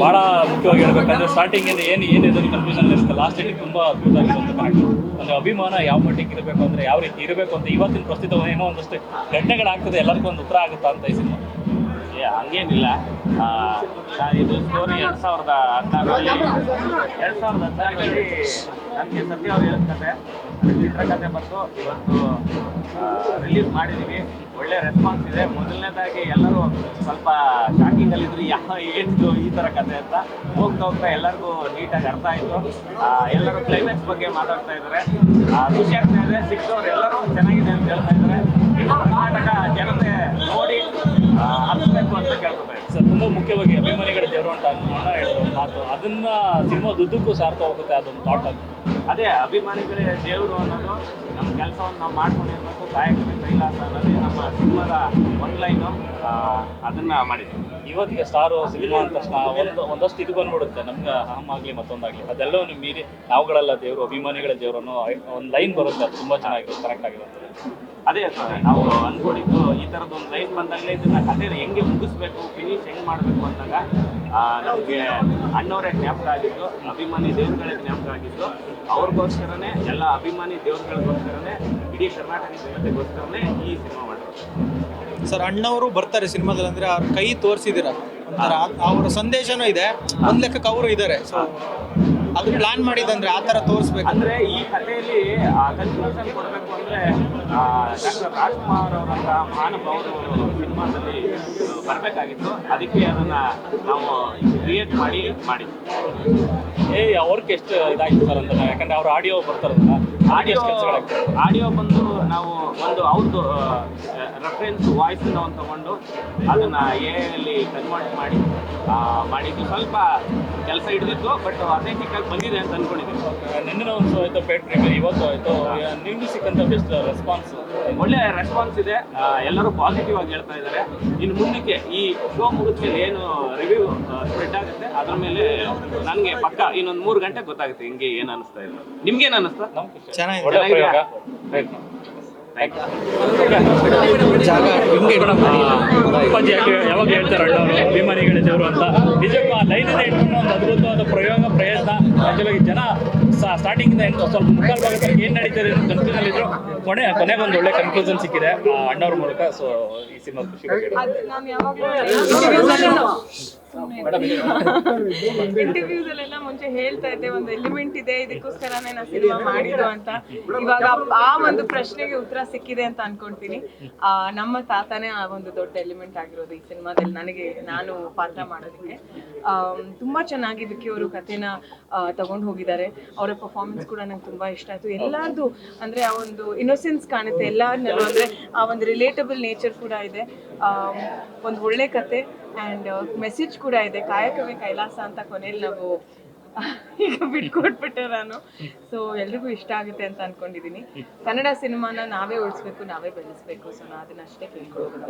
ಭಾಳ ಮುಖ್ಯವಾಗಿ ಹೇಳ್ಬೇಕಂದ್ರೆ ಸ್ಟಾರ್ಟಿಂಗ್ ಏನಿದೆ ಕನ್ಫ್ಯೂಷನ್ ಇರುತ್ತೆ, ಲಾಸ್ಟ್ ಎಂಡಿಗೆ ತುಂಬ ಅದ್ಭುತ ಆಗಿರುವಂಥ ಕರೆಕ್ಟ್. ಒಂದು ಅಭಿಮಾನ ಯಾವ ಮಟ್ಟಿಗೆ ಇರಬೇಕು ಅಂದರೆ ಯಾವ ರೀತಿ ಇರಬೇಕು ಅಂತ ಇವತ್ತಿನ ಪ್ರಸ್ತುತ ಏನೋ ಒಂದಷ್ಟು ಘಟನೆಗಳಾಗ್ತದೆ, ಎಲ್ಲರಿಗೂ ಒಂದು ಉತ್ತರ ಆಗುತ್ತಾ ಅಂತ ಈ ಸಿನಿಮಾ. ಹಂಗೇನಿಲ್ಲ. ಇದು ಸ್ಟೋರಿ 2016 ನನಗೆ ಸತ್ಯ ಅವ್ರು ಹೇಳಿದ ಕತೆ, ಚಿತ್ರಕಥೆ ಬಂದು ಇವತ್ತು ರಿಲೀಸ್ ಮಾಡಿದ್ದೀವಿ. ಒಳ್ಳೆ ರೆಸ್ಪಾನ್ಸ್ ಇದೆ. ಮೊದಲನೇದಾಗಿ ಎಲ್ಲರೂ ಸ್ವಲ್ಪ ಶಾಕಿಂಗಲ್ಲಿದ್ರು, ಯಾವ ಏಜ್ದು ಈ ಥರ ಕತೆ ಅಂತ. ಹೋಗ್ತಾ ಎಲ್ಲರಿಗೂ ನೀಟಾಗಿ ಅರ್ಥ ಆಯಿತು. ಎಲ್ಲರೂ ಕ್ಲೈಮ್ಯಾಕ್ಸ್ ಬಗ್ಗೆ ಮಾತಾಡ್ತಾ ಇದ್ದಾರೆ. ಖುಷಿ ಆಗ್ತಾ ಇದೆ. ಸಿಕ್ತವ್ರು ಎಲ್ಲರೂ ಚೆನ್ನಾಗಿದೆ ಅಂತ ಹೇಳ್ತಾ ಇದ್ದಾರೆ. ಇನ್ನು ಕರ್ನಾಟಕ ಜನತೆ ನೋಡಿ ಹತ್ತಬೇಕು ಅಂತ ಕೇಳ್ಕೊತಾ ಇದ್ದಾರೆ. ಸರ್, ತುಂಬ ಮುಖ್ಯವಾಗಿ ಅಭಿಮಾನಿಗಳ ದೇವರು ಅಂತ ಅಣ್ಣ ಹೇಳಿದ್ರು ಮಾತು, ಅದನ್ನ ಸಿನಿಮಾದುದ್ದಕ್ಕೂ ಸಾರ್ಥ ಹೋಗುತ್ತೆ ಅದೊಂದು ಥಾಟ್ ಅಂತ. ಅದೇ ಅಭಿಮಾನಿಗಳೇ ದೇವರು ಅನ್ನೋದು, ನಮ್ಮ ಕೆಲಸವನ್ನು ನಾವು ಮಾಡ್ಕೊಂಡಿರ್ಬೇಕು, ಕಾಯಕವೇ ಕೈಲಾಸ ಅನ್ನೋದೇ ನಮ್ಮ ಸಿನಿಮಾದ ಒಂದು ಲೈನು. ಅದನ್ನು ಮಾಡಿದ್ವಿ. ಇವತ್ತಿಗೆ ಸ್ಟಾರು ಸಿನಿಮಾ ಅಂದ ತಕ್ಷಣ ಒಂದಷ್ಟು ಇದು ಬಂದ್ಬಿಡುತ್ತೆ ನಮ್ಗೆ, ಆಗಲಿ ಮತ್ತೊಂದಾಗಲಿ ಅದೆಲ್ಲವನ್ನು ಮೀರಿ ನಾವುಗಳೆಲ್ಲ ದೇವರು, ಅಭಿಮಾನಿಗಳ ದೇವರು ಅನ್ನೋ ಒಂದು ಲೈನ್ ಬರುತ್ತೆ. ಅದು ತುಂಬ ಚೆನ್ನಾಗಿರುತ್ತೆ, ಕರೆಕ್ಟ್ ಆಗಿರುತ್ತೆ. ಅದೇ ನಾವು ಅಂದ್ಕೊಂಡಿದ್ದು ಈ ಥರದ್ದು ಒಂದು ಲೈನ್ ಬಂದಾಗಲೇ ಇದನ್ನ ಕಥೆ ಹೆಂಗೆ ಮುಗಿಸ್ಬೇಕು, ಫಿನಿಶ್ ಹೆಂಗೆ ಮಾಡಬೇಕು ಅಂದಾಗ ನಮಗೆ ಅಣ್ಣವರೇ ಜ್ಞಾಪಕ ಆಗಿದ್ದು, ಅಭಿಮಾನಿ ದೇವ್ರುಗಳೇ ಜ್ಞಾಪಕ ಆಗಿದ್ದು. ಅವ್ರಿಗೋಸ್ಕರನೇ, ಎಲ್ಲ ಅಭಿಮಾನಿ ದೇವ್ರುಗಳಿಗೋಸ್ಕರನೇ, ಇಡೀ ಕರ್ನಾಟಕ ಜನತೆಗೋಸ್ಕರನೇ ಈ ಸಿನಿಮಾ ಮಾಡಿರೋದು. ಸರ್, ಅಣ್ಣವರು ಬರ್ತಾರೆ ಸಿನಿಮಾದಲ್ಲಿ ಅಂದರೆ ಅವ್ರ ಕೈ ತೋರಿಸಿದ್ದೀರ, ಒಂಥರ ಅವರ ಸಂದೇಶನೂ ಇದೆ, ಒಂದು ಲೆಕ್ಕಕ್ಕೆ ಅವರು ಇದ್ದಾರೆ. ಸೊ ಅದು ಪ್ಲಾನ್ ಮಾಡಿದಂದ್ರೆ ಆ ಥರ ತೋರಿಸ್ಬೇಕು. ಅಂದರೆ ಈ ಕಥೆಯಲ್ಲಿ ಕನ್ಕ್ಲೂಷನ್ ಕೊಡಬೇಕು ಅಂದರೆ ಡಾಕ್ಟರ್ ರಾಜ್ಕುಮಾರ್ ಅವರಂಥ ಮಹಾನುಭಾವರು ಸಿನಿಮಾದಲ್ಲಿ ಬರಬೇಕಾಗಿತ್ತು. ಅದಕ್ಕೆ ಅದನ್ನು ನಾವು ಕ್ರಿಯೇಟ್ ಮಾಡಿದ್ವಿ. ಅವ್ರಿಗೆ ಎಷ್ಟು ಇದಾಗಿತ್ತು ಸರ್ ಅಂತ, ಯಾಕಂದ್ರೆ ಅವ್ರ ಆಡಿಯೋ ಬರ್ತಾರಲ್ಲ, ಆಡಿಯೋ ಬಂದು ನಾವು ಒಂದು ಅವ್ರದ್ದು ರೆಫರೆನ್ಸ್ ವಾಯ್ಸನ್ನು ಒಂದು ತೊಗೊಂಡು ಅದನ್ನು ಎಲ್ಲಿ ಕನ್ವರ್ಟ್ ಮಾಡಿದ್ದು ಸ್ವಲ್ಪ ಕೆಲಸ ಹಿಡಿದಿತ್ತು. ಬಟ್ ಅಥೆಂಟಿಕ್ಕಾಗಿ ಬಂದಿದೆ ಅಂತ ಅಂದ್ಕೊಂಡಿದ್ದೀವಿ. ನಿನ್ನೆ ಒಂದು ಆಯಿತು, ಪೇಟ್ ಪ್ರೀಮಿಯರ್ ಇವತ್ತು ಆಯಿತು, ನಿಮ್ಗೆ ಸಿಕ್ಕಂಥ ಬೆಸ್ಟ್ ರೆಸ್ಪಾನ್ಸ್? ಒಳ್ಳೆ ರೆಸ್ಪಾನ್ಸ್ ಇದೆ. ಎಲ್ಲರೂ ಪಾಸಿಟಿವ್ ಆಗಿ ಹೇಳ್ತಾ ಇದ್ದಾರೆ. ಇನ್ನು ಮುಂದಕ್ಕೆ ಈ ಶೋ ಮುಗಿದ್ಮೇಲೆ ಏನು ರಿವ್ಯೂ ಸ್ಪ್ರೆಡ್ ಆಗುತ್ತೆ ಅದ್ರ ಮೇಲೆ ನನಗೆ ಪಕ್ಕ ಇನ್ನೊಂದು 3 ಗಂಟೆ ಗೊತ್ತಾಗುತ್ತೆ ಹಿಂಗೆ ಏನು ಅನಿಸ್ತಾ ಇಲ್ಲ. ನಿಮ್ಗೇನು ಅನಿಸ್ತಾ? ಚೆನ್ನಾಗಿದೆ. ಯಾವಾಗ ಹೇಳ್ತಾರೆ ಅಣ್ಣವರು ಅಭಿಮಾನಿಗಳ ದೇವರು ಅಂತ, ನಿಜಕ್ಕೂ ಆ ಲೈನಿಂದ ಇಟ್ಕೊಂಡು ಒಂದು ಅದ್ಭುತವಾದ ಪ್ರಯತ್ನ. ಆಕ್ಚುಲಾಗಿ ಜನ ಸ್ಟಾರ್ಟಿಂಗಿಂದ ಸ್ವಲ್ಪ ಮುಕ್ಕಾಲು ಭಾಗದಲ್ಲಿ ಏನು ನಡೀತಾರೆ ಕನ್ಫ್ಯೂಷನ್ ಇದ್ರು, ಕೊನೆಗೊಂದು ಒಳ್ಳೆ ಕನ್ಕ್ಲೂಷನ್ ಸಿಕ್ಕಿದೆ ಅಣ್ಣವ್ರ ಮೂಲಕ. ಸೊ ಈ ಸಿನಿಮಾ ಖುಷಿ ಇಂಟರ್ವ್ಯೂಸಲ್ಲೆಲ್ಲ ಮುಂಚೆ ಹೇಳ್ತಾ ಇದ್ದೆ, ಒಂದು ಎಲಿಮೆಂಟ್ ಇದೆ, ಇದಕ್ಕೋಸ್ಕರನೇ ನಾ ಸಿನಿಮಾ ಮಾಡಿದ್ದು ಅಂತ. ಇವಾಗ ಆ ಒಂದು ಪ್ರಶ್ನೆಗೆ ಉತ್ತರ ಸಿಕ್ಕಿದೆ ಅಂತ ಅನ್ಕೊಂತೀನಿ. ನಮ್ಮ ತಾತನೇ ಆ ಒಂದು ದೊಡ್ಡ ಎಲಿಮೆಂಟ್ ಆಗಿರೋದು ಈ ಸಿನಿಮಾದಲ್ಲಿ ನಾನು ಪಾತ್ರ ಮಾಡೋದಕ್ಕೆ. ತುಂಬಾ ಚೆನ್ನಾಗಿ ವಿಕ್ಕಿ ಅವರು ಕಥೆನ ತಗೊಂಡು ಹೋಗಿದ್ದಾರೆ. ಅವರ ಪರ್ಫಾರ್ಮೆನ್ಸ್ ಕೂಡ ನಂಗೆ ತುಂಬಾ ಇಷ್ಟ ಆಯ್ತು. ಎಲ್ಲಾರ್ದು ಅಂದ್ರೆ ಆ ಒಂದು ಇನ್ನೋಸೆನ್ಸ್ ಕಾಣುತ್ತೆ ಎಲ್ಲಾರನ್ನಲ್ಲೂ, ಅಂದ್ರೆ ಆ ಒಂದು ರಿಲೇಟಬಲ್ ನೇಚರ್ ಕೂಡ ಇದೆ. ಒಂದು ಒಳ್ಳೆ ಕತೆ ಆ್ಯಂಡ್ ಮೆಸೇಜ್ ಕೂಡ ಇದೆ. ಕಾಯಕವೇ ಕೈಲಾಸ ಅಂತ ಕೊನೆಯಲ್ಲಿ ನಾವು ಈಗ ಬಿಟ್ಕೊಟ್ಬಿಟ್ಟೆ ನಾನು. ಸೊ ಎಲ್ರಿಗೂ ಇಷ್ಟ ಆಗುತ್ತೆ ಅಂತ ಅನ್ಕೊಂಡಿದೀನಿ. ಕನ್ನಡ ಸಿನಿಮಾನ ನಾವೇ ಉಳಿಸ್ಬೇಕು, ನಾವೇ ಬೆಳೆಸ್ಬೇಕು. ಸೊ ನಾ ಅದನ್ನ ಅಷ್ಟೇ ಕೇಳ್ಕೊಳ್ಬೇಕು.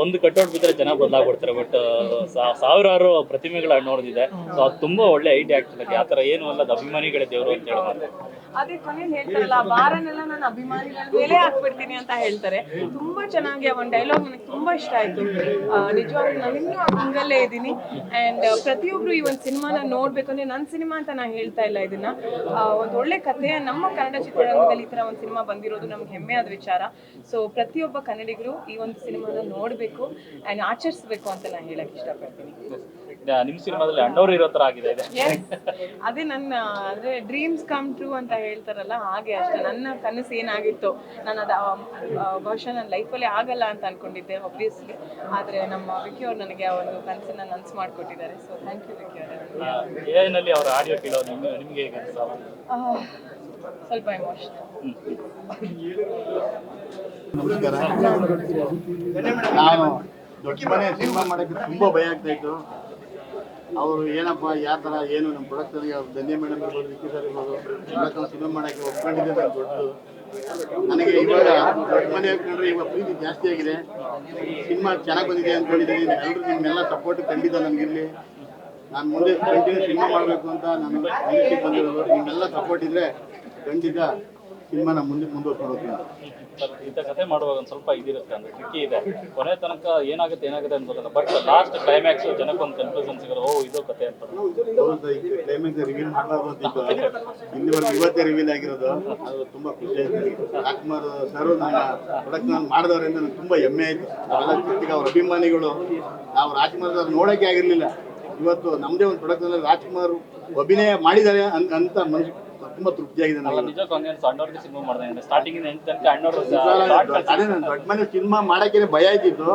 ಒಂದು ಕಟ್ಔಟ್ ಬಿದ್ದರೆ ಜನ ಬದಲಾಗ್ಬಿಡ್ತಾರೆ, ಬಟ್ ಸಾವಿರಾರು ಪ್ರತಿಮೆಗಳ ನೋಡಿದೆ. ಸೊ ಅದು ತುಂಬಾ ಒಳ್ಳೆ ಐಡಿಯಾ ಆಗ್ತದೆ. ಆ ಥರ ಏನು ಅಲ್ಲದ ಅಭಿಮಾನಿಗಳ ದೇವರು ಅಂತ ಹೇಳಿ ಅದೇ ಕೊನೆಯಲ್ಲಿ ಹೇಳ್ತಾರಲ್ಲ, ಆ ಬಾರನ್ನೆಲ್ಲ ನಾನು ಅಭಿಮಾನಿಗಳ ಮೇಲೆ ಹಾಕ್ಬಿಡ್ತೀನಿ ಅಂತ ಹೇಳ್ತಾರೆ. ತುಂಬಾ ಚೆನ್ನಾಗಿ ಆ ಒಂದು ಡೈಲಾಗ್ ನನಗೆ ತುಂಬಾ ಇಷ್ಟ ಆಯ್ತು. ನಿಜವಾಗ್ಲೂ ನಾನು ಇನ್ನೂ ಹಂಗಲ್ಲೇ ಇದ್ದೀನಿ. ಆ್ಯಂಡ್ ಪ್ರತಿಯೊಬ್ರು ಈ ಒಂದು ಸಿನಿಮಾನ ನೋಡ್ಬೇಕು. ಅಂದ್ರೆ ನನ್ನ ಸಿನಿಮಾ ಅಂತ ನಾನು ಹೇಳ್ತಾ ಇಲ್ಲ ಇದನ್ನ. ಒಂದು ಒಳ್ಳೆ ಕಥೆ, ನಮ್ಮ ಕನ್ನಡ ಚಿತ್ರರಂಗದಲ್ಲಿ ಈ ತರ ಒಂದು ಸಿನಿಮಾ ಬಂದಿರೋದು ನಮ್ಗೆ ಹೆಮ್ಮೆ ಆದ ವಿಚಾರ. ಸೊ ಪ್ರತಿಯೊಬ್ಬ ಕನ್ನಡಿಗರು ಈ ಒಂದು ಸಿನಿಮಾನ ನೋಡ್ಬೇಕು ಆ್ಯಂಡ್ ಆಚರಿಸ್ಬೇಕು ಅಂತ ನಾನು ಹೇಳಕ್ ಇಷ್ಟಪಡ್ತೀನಿ. ನಿಮ್ಮ ಸಿನಿಮಾದಲ್ಲಿ ಅಣ್ಣವ್ರು ಇರೋ ತರ ಆಗಿದೆ. ಅದೇ ನನ್ನ ಅಂದ್ರೆ ಡ್ರೀಮ್ಸ್ ಕಮ್ ಟ್ರೂ ಅಂತ ಹೇಳ್ತಾರಲ್ಲ, ಹಾಗೆ ಅಷ್ಟೇ. ನನ್ನ ಕನಸು ಏನಾಗಿತ್ತು, ನಾನು ಅದು ಬಹುಶಃ ನನ್ನ ಲೈಫಲ್ಲಿ ಆಗಲ್ಲ ಅಂತ ಅನ್ಕೊಂಡಿದ್ದೆ ಆಬ್ವಿಯಸ್ಲಿ. ಆದರೆ ನಮ್ಮ ವಿಕ್ಕಿ ಅವ್ರು ನನಗೆ ಆ ಒಂದು ಕನಸನ್ನ ನನಸು ಮಾಡಿಕೊಟ್ಟಿದ್ದಾರೆ. ಸೊ ಥ್ಯಾಂಕ್ ಯು ವಿಕ್ಕಿ ಅವರೇ. ಏನಲ್ಲಿ ಅವರ ಆಡಿಯೋ ಕೇಳೋ ನಿಮಗೆ ಹೇಗೆ ಅನಿಸ್ತಾ? ಸ್ವಲ್ಪ ಎಮೋಷನಲ್. ನಮಸ್ಕಾರ. ನಾನು ದೊಡ್ಡ ಮನೆ ಸಿನಿಮಾ ಮಾಡೋಕ್ಕೆ ತುಂಬ ಭಯ ಆಗ್ತಾ ಇತ್ತು. ಅವರು ಏನಪ್ಪ ಯಾವ ಥರ ಏನು ನಮ್ಮ ಪ್ರೊಡಕ್ಷನ್ಗೆ ಅವ್ರು ಧನ್ಯ ಮೇಡಮ್ ಇರ್ಬೋದು, ವಿಕ್ಕಿ ಸರ್ ಇರ್ಬೋದು, ಎಲ್ಲ ಸಿನಿಮಾ ಮಾಡೋಕ್ಕೆ ಒಪ್ಕೊಂಡಿದ್ದೆ. ನಾನು ದೊಡ್ಡದು ನನಗೆ ಇವಾಗ ದೊಡ್ಡ ಮನೆ ಹಾಕೊಂಡ್ರೆ ಇವಾಗ ಪ್ರೀತಿ ಜಾಸ್ತಿ ಆಗಿದೆ. ಸಿನಿಮಾ ಚೆನ್ನಾಗಿ ಬಂದಿದೆ ಅಂದ್ಕೊಂಡಿದ್ದೀನಿ. ಎಲ್ಲರೂ ನಿಮ್ಮೆಲ್ಲ ಸಪೋರ್ಟ್ ಖಂಡಿತ ನನಗಿರಲಿ. ನಾನು ಮುಂದೆ ಕಂಟಿನ್ಯೂ ಸಿನಿಮಾ ಮಾಡಬೇಕು ಅಂತ ನಾನು ಬಂದಿರೋದು. ನಿಮ್ಮೆಲ್ಲ ಸಪೋರ್ಟ್ ಇದ್ದರೆ ಖಂಡಿತ ಸಿನಿಮಾನ ಮುಂದುವರ್ಕೊಂಡು ಹೋಗ್ತೀನಿ ಅಂತ. ಸರ್ ಇಂಥ ಕತೆ ಮಾಡುವಾಗ ಒಂದು ಸ್ವಲ್ಪ ಇದಿರುತ್ತೆ ಅಂದ್ರೆ ಟ್ರಿಕ್ಕಿ ಇದೆ. ಕೊನೆ ತನಕ ಏನಾಗುತ್ತೆ ಅಂತ ಗೊತ್ತಲ್ಲ, ಬಟ್ ಲಾಸ್ಟ್ ಕ್ಲೈಮ್ಯಾಕ್ಸ್ ಜನಕ್ಕೊಂದು ಕನ್ಫ್ಯೂಷನ್ ಸಿಗೋದು, ಓ ಇದು ಕತೆ ಅಂತ. ಹೌದು, ಈಗ ಕ್ಲೈಮ್ಯಾಕ್ಸ್ ರಿವೀಲ್ ಮಾಡಬಾರ್ದು ಅಂತಿತ್ತು, ಇಲ್ಲಿವರೆಗೂ ಇವತ್ತೇ ರಿವೀಲ್ ಆಗಿರೋದು. ಅದು ತುಂಬಾ ಖುಷಿ ಆಯ್ತು. ರಾಜ್ಕುಮಾರ್ ಸರ್ ನನ್ನ ಪ್ರೊಡಕ್ಷನ್ ಮಾಡಿದವರಿಂದ ನನಗೆ ತುಂಬಾ ಹೆಮ್ಮೆ ಆಯ್ತು. ಅವೆಲ್ಲ ಚಿಕ್ಕ ಅವ್ರ ಅಭಿಮಾನಿಗಳು ನಾವು ರಾಜ್ಕುಮಾರ್ ಸರ್ ನೋಡೋಕೆ ಆಗಿರ್ಲಿಲ್ಲ. ಇವತ್ತು ನಮ್ಮದೇ ಒಂದು ಪ್ರೊಡಕ್ಷನ್ ರಾಜ್ಕುಮಾರ್ ಅಭಿನಯ ಮಾಡಿದ್ದಾರೆ ಅಂತ ಮನಸ್ಸು ತುಂಬಾ ತೃಪ್ತಿಯಾಗಿದೆ ಅಲ್ಲ, ನನಗೆ. ನಿಜಕ್ಕೂ ಹಂಗೆ ಸಣ್ಣವ್ರಿಗೆ ಸಿನಿಮಾ ಮಾಡಿದೆ, ಸ್ಟಾರ್ಟಿಂಗ್ ಎಂಡ್ ತನಕ ಅಣ್ಣವ್ರು ಅದೇ ನಾನು ದೊಡ್ಡ ಮನೆ ಸಿನಿಮಾ ಮಾಡಕ್ಕೆ ಭಯ ಆಯ್ತಿತ್ತು.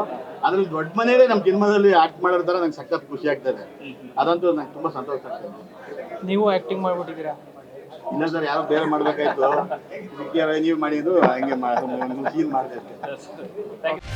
ಅದ್ರಲ್ಲಿ ದೊಡ್ಡ ಮನೆಯಲ್ಲೇ ನಮ್ಮ ಸಿನಿಮಾದಲ್ಲಿ ಆಕ್ಟ್ ಮಾಡೋ ಥರ ನಂಗೆ ಸಖತ್ ಖುಷಿ ಆಗ್ತದೆ. ಅದಂತೂ ನಂಗೆ ತುಂಬಾ ಸಂತೋಷ ಆಗ್ತದೆ. ನೀವು ಆಕ್ಟಿಂಗ್ ಮಾಡ್ಬಿಟ್ಟಿದ್ದೀರಾ? ಇಲ್ಲ ಸರ್, ಯಾರೋ ಬೇರೆ ಮಾಡ್ಬೇಕಾಯ್ತು, ನೀವು ಮಾಡಿದ್ರು ಹಂಗೆ ಸೀನ್ ಮಾಡಿದೆ ಅಷ್ಟೇ. Thank you.